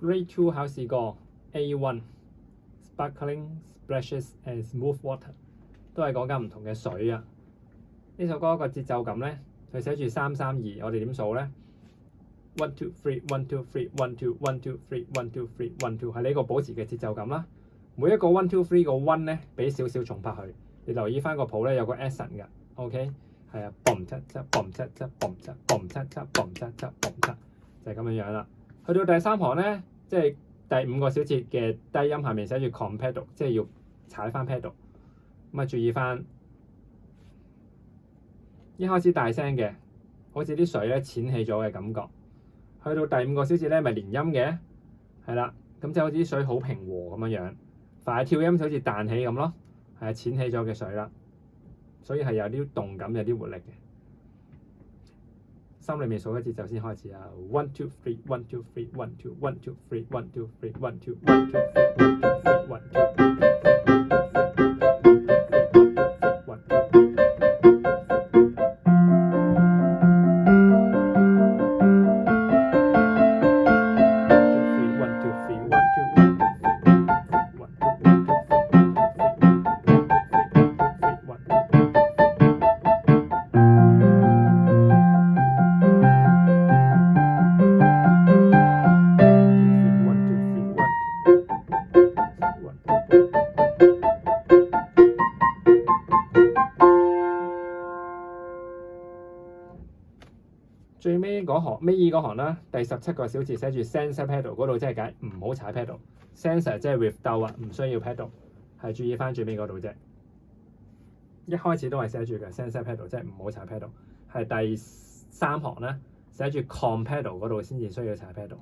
Grade 2考試過 A1 Sparkling Splashes and Smooth Water 都係講緊唔同嘅水啊。呢首歌個節奏感咧，佢寫住3-3-2，我哋點數咧 ？1 2 3 1 2 3 1 2 1 2 3 1 2 3 1 2係呢個保持嘅節奏感啦。每一個1 2 3個 1咧，俾少少重拍佢。你留意翻個譜咧，有個 accent 㗎 ，OK 係啊，boom 七七 boom 七七 boom 七 boom 七七 boom 七七 boom 七就係咁樣樣啦。去到第3行咧，即係第5個小節嘅低音下面寫住 con pedal， 即係要踩翻 pedal。咁啊，注意翻一開始大聲嘅，好似啲水咧淺起咗嘅感覺。去到第5個小節咧，咪連音嘅，係啦，咁就好似啲水好平和咁樣樣。快跳音就好似彈起咁咯，係啊，淺起咗嘅水啦，所以係有啲動感，有啲活力嘅。心裏面數一節奏先開始啊 ！1 2 3 1 2 3 1 2 1 2 3 1 2 3 1 2 1 2 3 1 2 3 1 2 最尾嗰行，尾二嗰行啦，第17個小節寫住 sensor pedal 嗰度，即係解唔好踩 pedal。sensor 即係 without 啊，唔需要 pedal， 係注意翻最尾嗰度啫。一開始都係寫住嘅 sensor pedal， 即係唔好踩 pedal。係第3行咧，寫住 con pedal 嗰度先至需要踩 pedal。